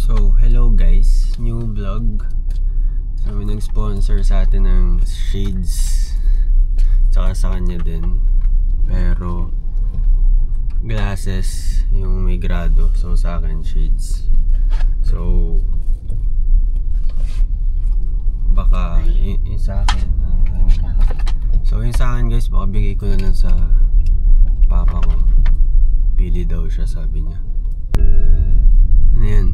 So, hello guys, new vlog. So, may nag-sponsor sa atin ng shades, tsaka sa kanya din. Pero glasses yung may grado. So, sa akin shades. So, baka yung sa akin. So, yung sa akin guys, baka bigay ko na lang sa papa ko. Pili daw siya, sabi niya. Ano yan?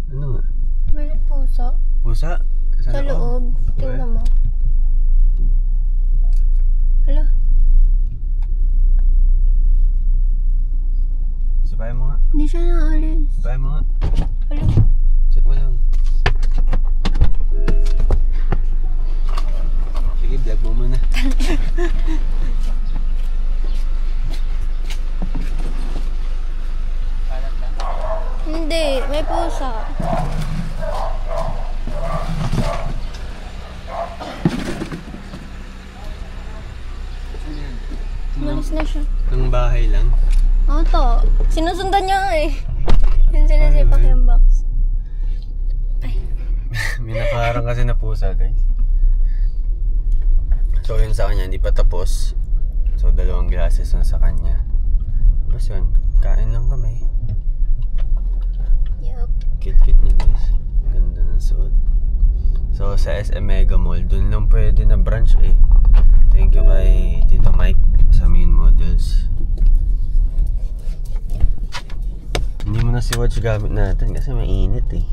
Ano nga? May pusa. Pusa? Sa loob. Tingnan mo. Hala. Sabay mo nga. Hindi siya naalis. Sabay mo nga. Hala. Check mo lang. Sige, vlog mo muna. Hindi, may pusa. Umalis na siya. Ng bahay lang. Oo to. Sinusundan niya nga eh. Yung sinasipak yung box. Ay. May nakaharang kasi na pusa guys. So yun sa kanya, hindi pa tapos. So 2 glasses na sa kanya. Tapos yun, kain lang kami. Yup. Cute niya guys. Ganda ng suot. So sa SM Mega Mall, dun lang pwede na branch eh. Thank you kay Tito Mike sa main models. Hindi mo na si watch gamit natin kasi mainit eh.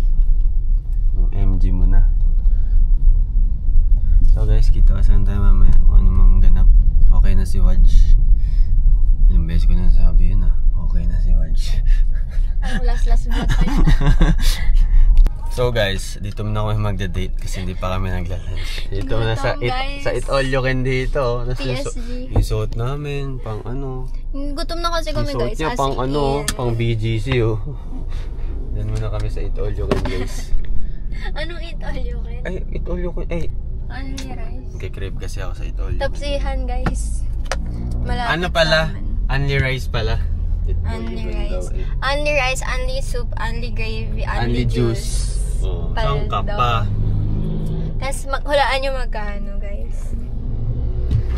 Yung MG mo na. So guys, kita ka saan tayo mamaya kung ano mang ganap. Okay na si Wadj. Ilang beses ko na sabi yun ah. Okay na si Wadj. Ang last vlog tayo na. So guys, dito muna kami magda-date kasi hindi pa kami nagla-lunch. Dito muna sa Eat All You Can dito. PSG. Yung suot namin, pang ano. Gutom na kasi kami guys. Niya, pang ano, pang BGC oh. Diyan muna kami sa Eat All You Can guys. Anong Eat All You Can? Ay, Eat All You Can. Ay, Only rice. nagkikrave kasi ako sa Eat All You Can. Tapsihan guys. Malapit Ano pala? Only rice pala. Only rice. Only rice, only soup, only gravy, only juice. Oh, saan ka pa? Tapos hulaan nyo magkano guys.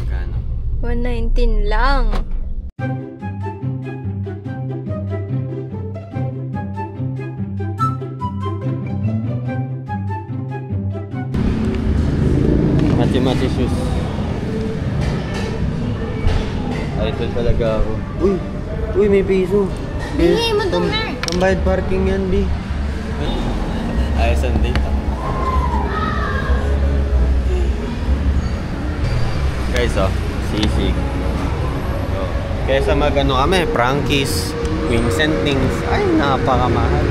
Magkano? 119 lang. Mati shoes. Idol talaga ako. Uy, may piso. Bigay mo to, Mer. Pambayad parking yan, Bi. Ayos ang date. Guys, oh, sisig. Oh. Kesa mag-ano kami, Frankie's, wings and things. Ay, napakamahal.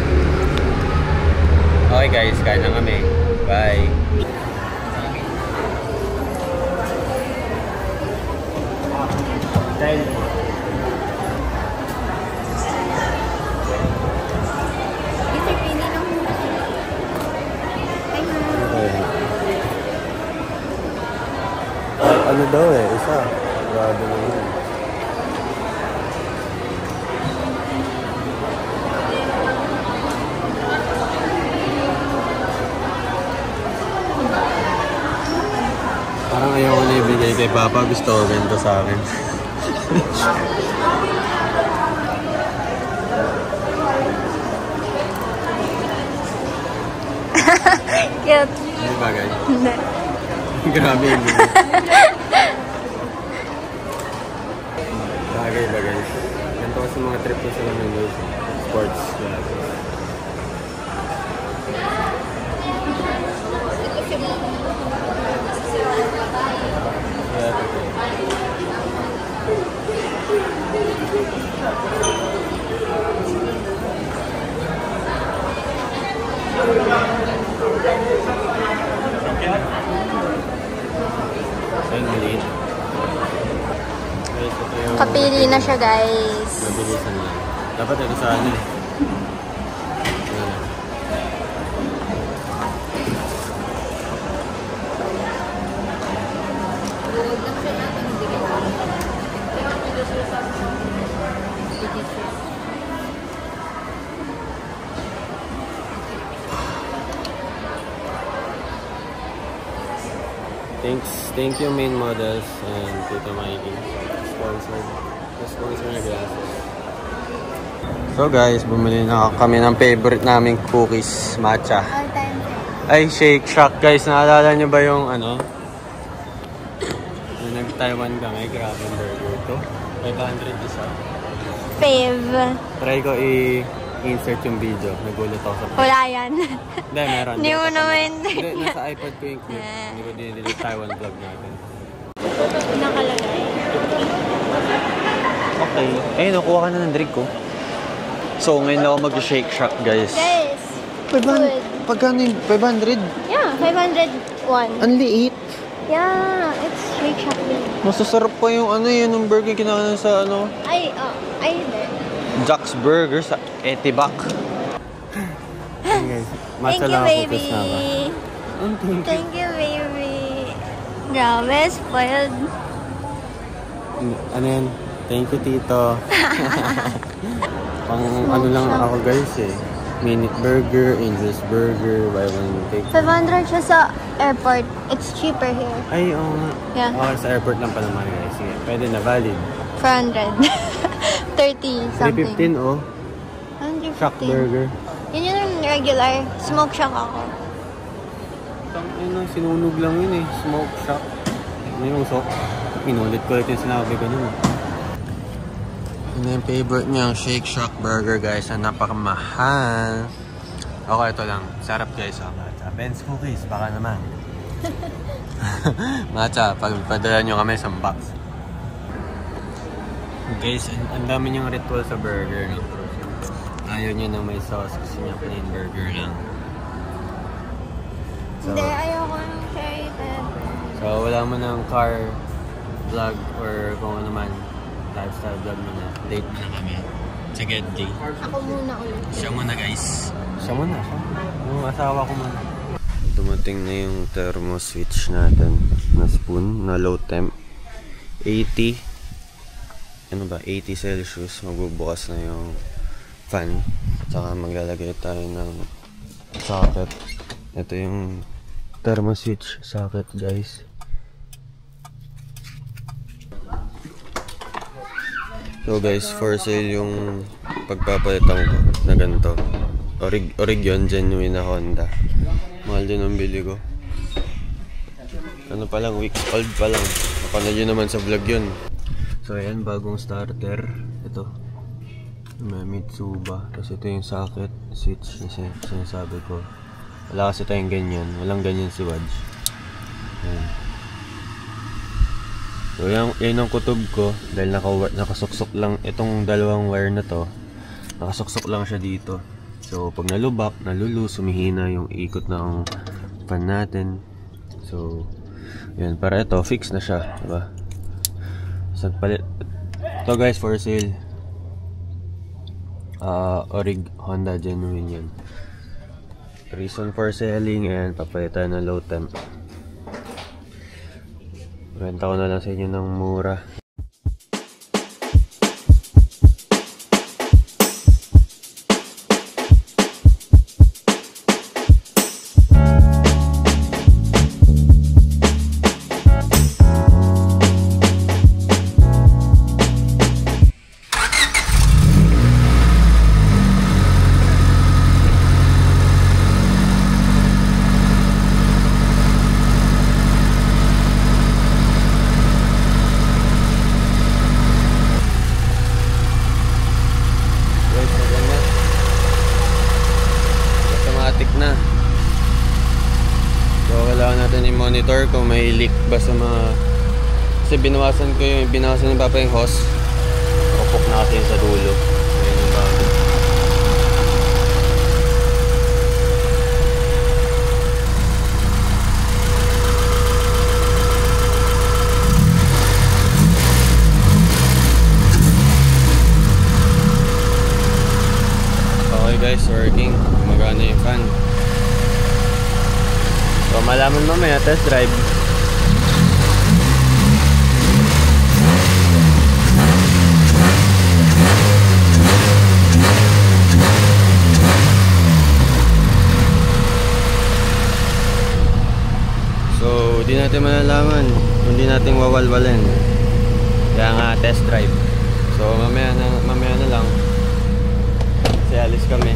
Okay guys, kain na kami. Bye. Dahil ano daw eh, isa. Grado na yun. Parang ayaw ko na ibigay kay Papa. Gusto ko ganito sa akin. Cute. Ano ba guys? Hindi. Grabe yun. Bagay ba guys? Ganito kasi mga trip ko sila ng guys. Sports glasses. Kapili na siya guys. Mabilisan lang. Dapat ito sa ano eh. Thank you main models and Tito Mikey. Sponsor na glasses. So guys, bumili na kami ng favorite naming cookies, matcha. All time. Ay, Shake Shack guys. Naalala nyo ba yung ano? Nung nag-Taiwan kami, grabe yung burger to. 500 isa. Fave. Try ko i-insert yung video. Nagulat ako sa Wala yan. Hindi, meron. Hindi mo naman. Hindi, nasa iPad ko yung clip. Hindi ko dinilip Taiwan vlog natin. Nakalagay. Okay. Eh, nakuha ka na ng drink ko. So, ngayon ako mag-Shake Shack, guys. Guys, Pagkano yung 500? yeah, 501. Ang liit. Yeah, it's Shake Shack din. Masasarap pa yung ano yun, yung burger kinakain sa ano? Hindi. Jack's Burger sa Etibac. Thank you, baby. Thank you, baby. Grabe, spoiled. Ano yan? Thank you, Tito. Pang ano lang ako guys eh. Minute Burger, Angel's Burger, buy one take. 500 siya sa airport. It's cheaper here. Ay, oo nga. Yeah. Okay, sa airport lang pa naman guys. Sige, pwede na, valid. 400. 30 something. 315 oh. 115. Shack Burger. Yun yung regular. Smoke shack ako. Sinunog lang yun eh. Smoke Shack. Ano yung sok? Inulit ko ulit yung sinabi ko nun. Yun yung favorite niyang Shake Shack Burger guys. Na napakamahal. Okay, ito lang. Sarap guys. Oh, matcha. Ben's cookies. Baka naman. Matcha. Pagpadala nyo kami sa box. Guys, ang dami niyang ritual sa burger. No? Ayaw niya na may sauce. Gusto niya plain burger lang. So, Hindi, ayoko ng cherry pepper. So, wala mo ng car vlog or kung ano man. Lifestyle vlog mo na. Date na kami. Sa Gedli. Ako muna ulit. Siya muna guys. Siya muna. Yung asawa ko muna. Dumating na yung thermo switch natin na spoon na low temp. 80. Ano ba? 80 Celsius. Magbubukas na yung fan. Tsaka maglalagay tayo ng socket. Ito yung thermo switch socket guys. So guys, for sale yung pagpapalitan ko na ganito. Orig yun, genuine na Honda. Mahal din ang bili ko. Ano pa lang, weeks old pa lang. Napanood yun naman sa vlog yun. So ayan, bagong starter. Ito. May Mitsuba. Tapos ito yung socket, switch na sinasabi ko. Wala kasi tayong ganyan. Walang ganyan si Wadj. Ayan. So yan ang kutob ko. Dahil nakasuksok lang itong dalawang wire na to. Nakasuksok lang siya dito. So pag nalubak, nalulus, sumihina yung ikot ng fan natin. So yan, para ito, fix na siya. Diba? So palit. Ito guys, for sale. Orig Honda genuine yan. Reason for selling and papalitan ng low temp. Renta ko na lang sa inyo ng mura. Na. So kailangan natin i-monitor kung may leak ba sa mga, kasi binawasan ng papa yung hose. Upok na kasi sa dulo. Ayun yung bago. Okay guys, working. Magana yung fan. So malaman mamaya, test drive. So di natin natin malalaman. Hindi natin wawalwalin. Kaya nga test drive. So mamaya na lang. Kasi alis kami.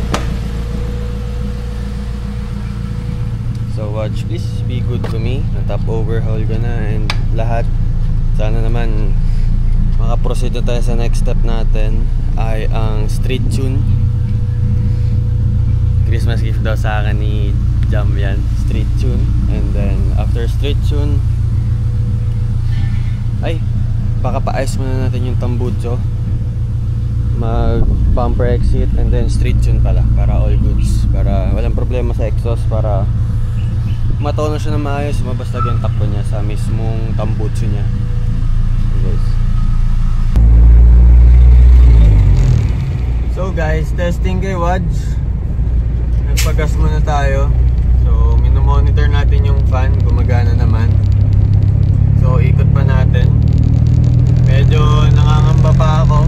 So watch, please be good to me. Top overhaul ko na and lahat. Sana naman makaproceed na tayo sa next step natin ay ang street tune. Christmas gift daw sa akin ni Jam yan, street tune. And then after street tune ay baka pa-ice muna natin yung tambucho, mag bumper exit, and then street tune pala para all goods, para walang problema sa exhaust, para matono siya na maayos, mabastag yung takbo niya sa mismong tambucho niya. Guys. So guys, testing kay Wadj. Nagpagas muna tayo. So minomonitor natin yung fan, gumagana naman. So ikot pa natin. Medyo nangangamba pa ako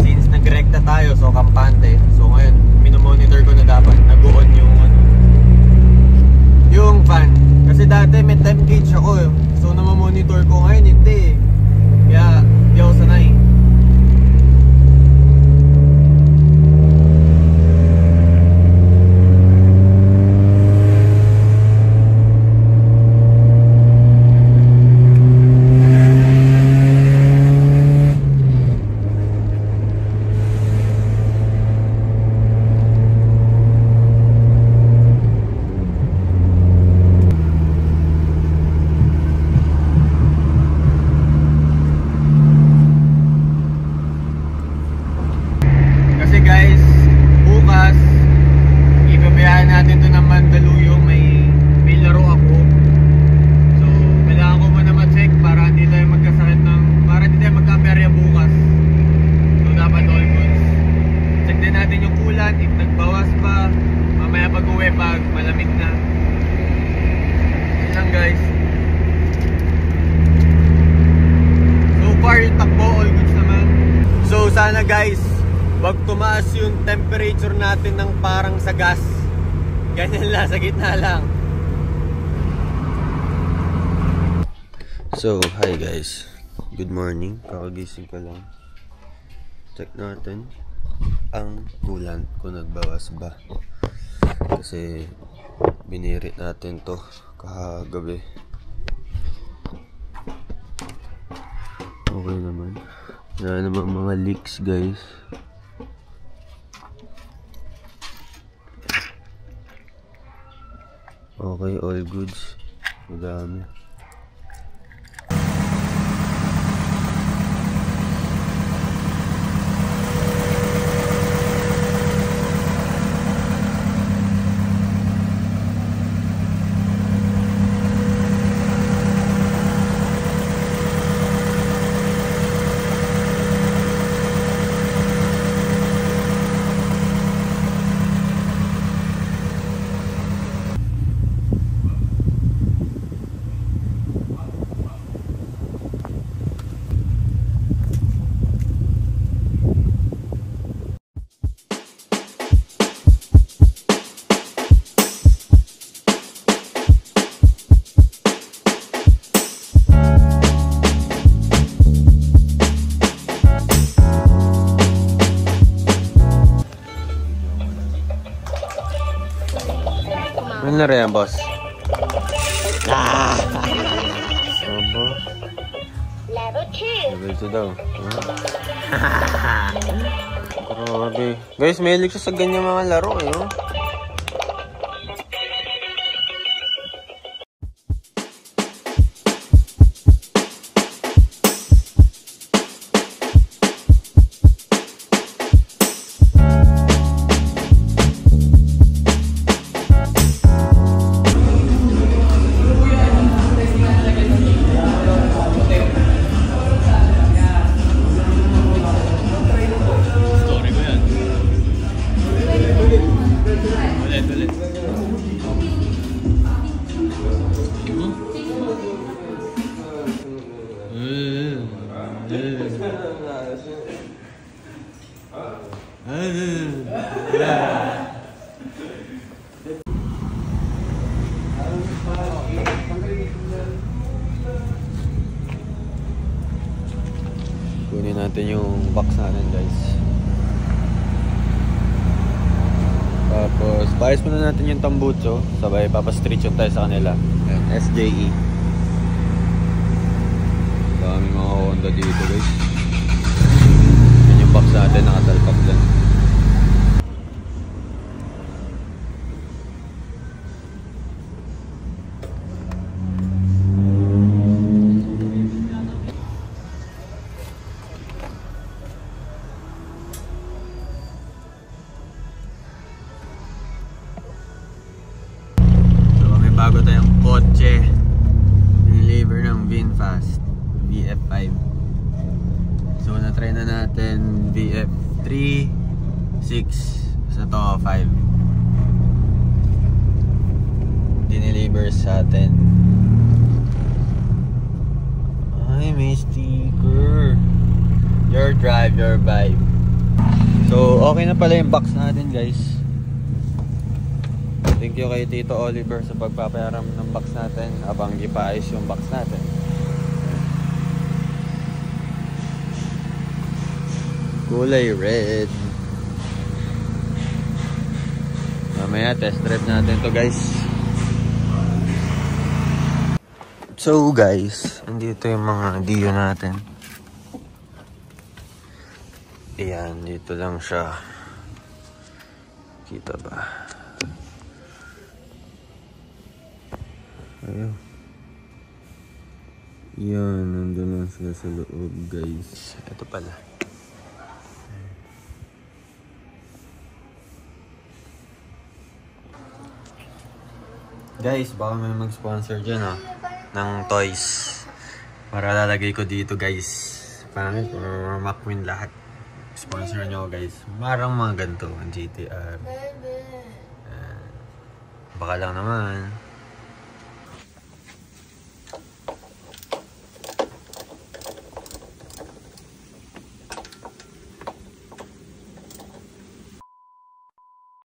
since nagrekta tayo, so kampante. So ngayon minomonitor ko na dapat nag-on yung fan. Kasi dati may temp gauge ako eh. So namamonitor ko, ngayon hindi eh. Kaya di ako sanay. Sana guys, wag tumaas yung temperature natin ng parang sa gas. Ganyan lang, sa gitna lang. So, hi guys. Good morning. Kakagising ko lang. Check natin ang coolant kung nagbawas ba. Kasi binirit natin to kahagabi. Okay naman. Wala naman mga leaks guys. Okay, all goods. Madami. Ano na rin yan, boss? Obo. Level 2 daw. Grabe. Guys, may hilig siya sa ganyan mga laro eh. Oh. natin yung box natin, guys. Tapos, paayos muna natin yung tambutso. Sabay, papastreet shot tayo sa kanila. SJE. Daming mga Honda dito, guys. Yan yung box natin, nakatalpak dyan. Bago tayong kotse, deliver ng VinFast VF5. So na-try na natin VF3, 6, sa to 5. Dineliver sa atin. Ay, may sticker. Your drive, your vibe. So okay na pala yung box natin, guys. Thank you kay Tito Oliver sa pagpapayaram ng box natin habang ipaayos yung box natin. Kulay red. Mamaya test drive natin to, guys. So guys, andito yung mga Dio natin. Ayan, dito lang siya. Kita ba? Ayun. Yan, nandun lang sila sa loob, guys. Ito pala. Guys, baka may mag-sponsor dyan, ng toys. Para lalagay ko dito, guys. Pangit, or McQueen lahat. Sponsor nyo, guys. Marang mga ganito, ang GTR. Baka lang naman.